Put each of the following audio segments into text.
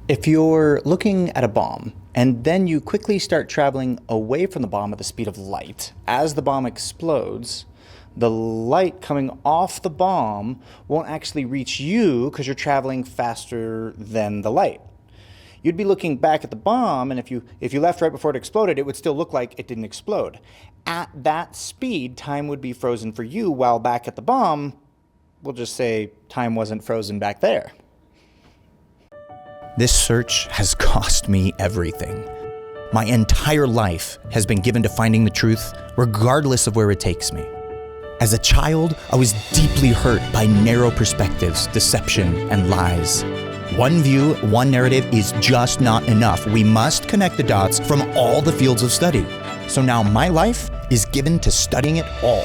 If you're looking at a bomb and then you quickly start traveling away from the bomb at the speed of light, as the bomb explodes, the light coming off the bomb won't actually reach you because you're traveling faster than the light. You'd be looking back at the bomb, and if you left right before it exploded, it would still look like it didn't explode. At that speed, time would be frozen for you, while back at the bomb, we'll just say time wasn't frozen back there. This search has cost me everything. My entire life has been given to finding the truth, regardless of where it takes me. As a child, I was deeply hurt by narrow perspectives, deception, and lies. One view, one narrative is just not enough. We must connect the dots from all the fields of study. So now my life is given to studying it all.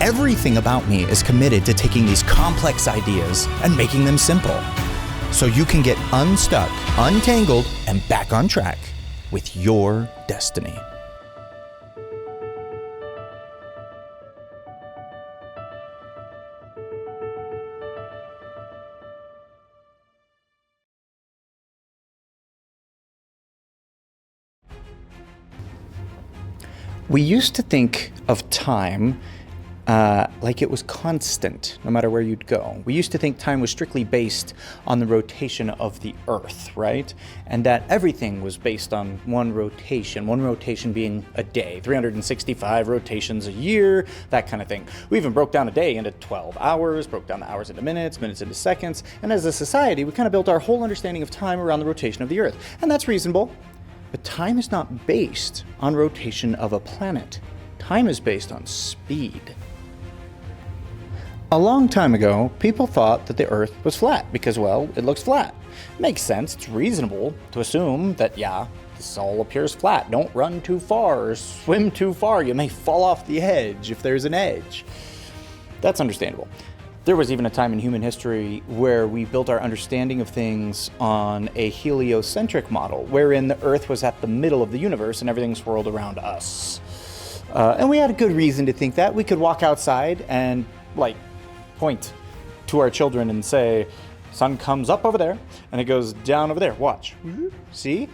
Everything about me is committed to taking these complex ideas and making them simple, so you can get unstuck, untangled, and back on track with your destiny. We used to think of time like it was constant, no matter where you'd go. We used to think time was strictly based on the rotation of the Earth, right? And that everything was based on one rotation being a day, 365 rotations a year, that kind of thing. We even broke down a day into 12 hours, broke down the hours into minutes, minutes into seconds, and as a society, we kind of built our whole understanding of time around the rotation of the Earth. And that's reasonable, but time is not based on rotation of a planet. Time is based on speed. A long time ago, people thought that the Earth was flat because, well, it looks flat. Makes sense. It's reasonable to assume that, yeah, this all appears flat. Don't run too far or swim too far. You may fall off the edge if there's an edge. That's understandable. There was even a time in human history where we built our understanding of things on a heliocentric model, wherein the Earth was at the middle of the universe and everything swirled around us. And we had a good reason to think that. We could walk outside and, point to our children and say, sun comes up over there and it goes down over there. Watch. See?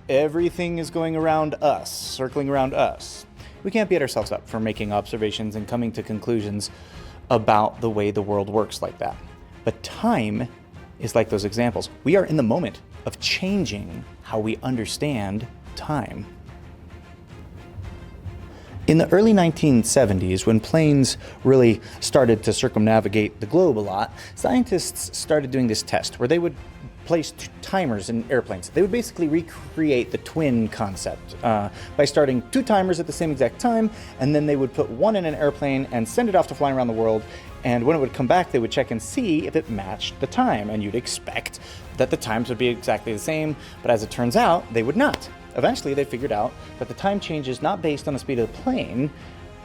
Everything is going around us, circling around us. We can't beat ourselves up for making observations and coming to conclusions about the way the world works like that. But time is like those examples. We are in the moment of changing how we understand time. In the early 1970s, when planes really started to circumnavigate the globe a lot, scientists started doing this test where they would place timers in airplanes. They would basically recreate the twin concept by starting two timers at the same exact time, and then they would put one in an airplane and send it off to fly around the world. And when it would come back, they would check and see if it matched the time. And you'd expect that the times would be exactly the same, but as it turns out, they would not. Eventually, they figured out that the time change is not based on the speed of the plane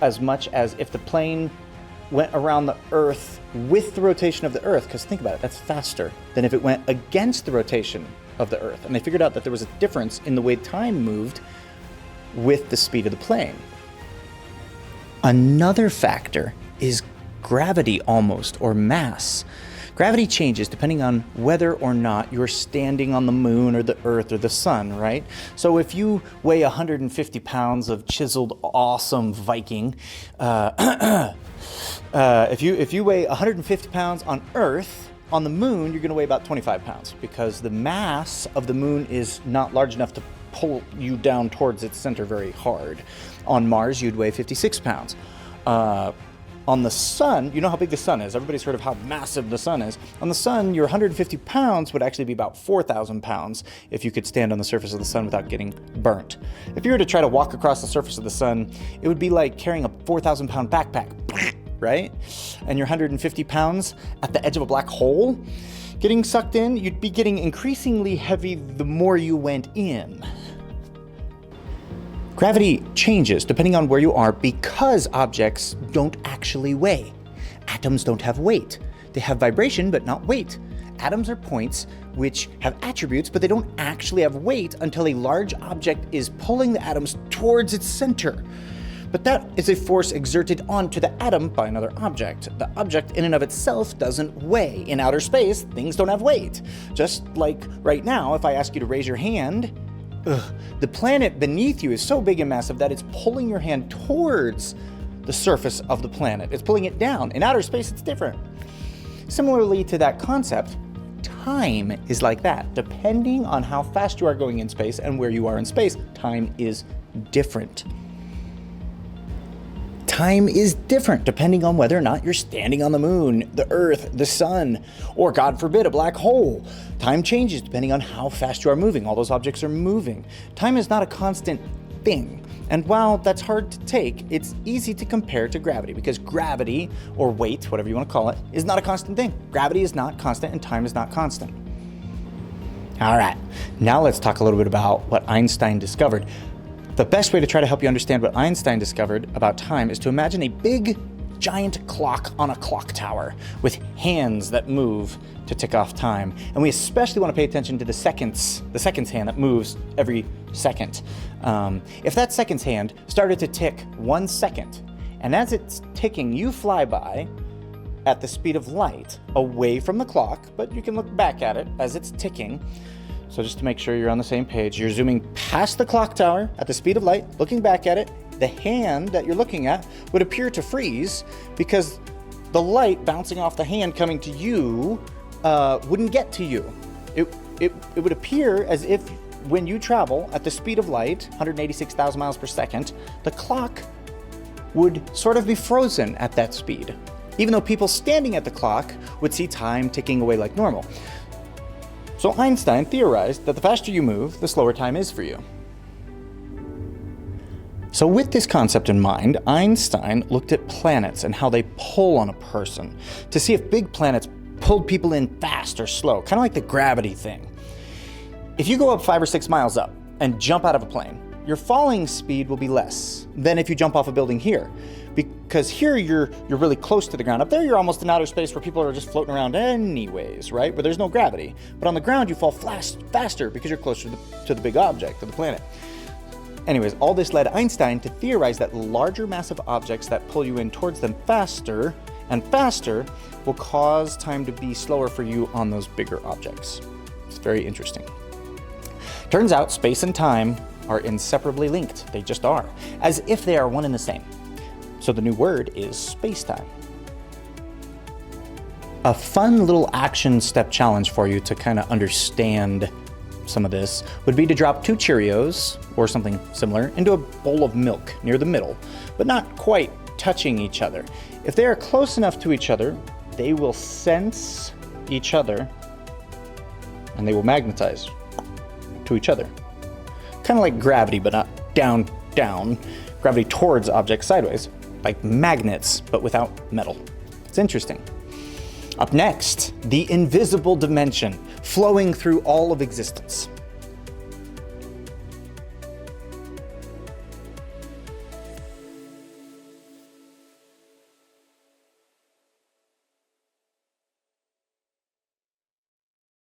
as much as if the plane went around the Earth with the rotation of the Earth, because think about it, that's faster than if it went against the rotation of the Earth. And they figured out that there was a difference in the way time moved with the speed of the plane. Another factor is gravity almost, or mass. Gravity changes depending on whether or not you're standing on the moon or the Earth or the sun, right? So if you weigh 150 pounds of chiseled, awesome Viking, if you weigh 150 pounds on Earth, on the moon, you're going to weigh about 25 pounds because the mass of the moon is not large enough to pull you down towards its center very hard. On Mars, you'd weigh 56 pounds. On the sun, you know how big the sun is. Everybody's heard of how massive the sun is. On the sun, your 150 pounds would actually be about 4,000 pounds if you could stand on the surface of the sun without getting burnt. If you were to try to walk across the surface of the sun, it would be like carrying a 4,000 pound backpack, right? And your 150 pounds at the edge of a black hole, getting sucked in, you'd be getting increasingly heavy the more you went in. Gravity changes depending on where you are because objects don't actually weigh. Atoms don't have weight. They have vibration, but not weight. Atoms are points which have attributes, but they don't actually have weight until a large object is pulling the atoms towards its center. but that is a force exerted onto the atom by another object. The object in and of itself doesn't weigh. In outer space, things don't have weight. Just like right now, if I ask you to raise your hand, the planet beneath you is so big and massive that it's pulling your hand towards the surface of the planet. It's pulling it down. In outer space, it's different. Similarly to that concept, time is like that. Depending on how fast you are going in space and where you are in space, time is different. Time is different depending on whether or not you're standing on the moon, the earth, the sun, or God forbid, a black hole. Time changes depending on how fast you are moving. All those objects are moving. Time is not a constant thing. And while that's hard to take, it's easy to compare to gravity, because gravity, or weight, whatever you want to call it, is not a constant thing. Gravity is not constant and time is not constant. All right, now let's talk a little bit about what Einstein discovered. The best way to try to help you understand what Einstein discovered about time is to imagine a big, giant clock on a clock tower with hands that move to tick off time. And we especially want to pay attention to the seconds hand that moves every second. If that seconds hand started to tick 1 second, and as it's ticking, you fly by at the speed of light away from the clock, but you can look back at it as it's ticking. So just to make sure you're on the same page, you're zooming past the clock tower at the speed of light, looking back at it. The hand that you're looking at would appear to freeze because the light bouncing off the hand coming to you wouldn't get to you. It would appear as if when you travel at the speed of light, 186,000 miles per second, the clock would sort of be frozen at that speed, even though people standing at the clock would see time ticking away like normal. So Einstein theorized that the faster you move, the slower time is for you. So with this concept in mind, Einstein looked at planets and how they pull on a person to see if big planets pulled people in fast or slow, kind of like the gravity thing. If you go up 5 or 6 miles up and jump out of a plane, your falling speed will be less than if you jump off a building here. Because here you're really close to the ground. Up there you're almost in outer space where people are just floating around anyways, right? Where there's no gravity. But on the ground you fall faster because you're closer to the big object, to the planet. Anyways, all this led Einstein to theorize that larger massive objects that pull you in towards them faster and faster will cause time to be slower for you on those bigger objects. It's very interesting. Turns out space and time are inseparably linked. They just are, as if they are one and the same. So the new word is spacetime. A fun little action step challenge for you to kind of understand some of this would be to drop 2 Cheerios or something similar into a bowl of milk near the middle, but not quite touching each other. If they are close enough to each other, they will sense each other and they will magnetize to each other. Kind of like gravity, but not down, gravity towards objects sideways, like magnets, but without metal. It's interesting. Up next, the invisible dimension flowing through all of existence.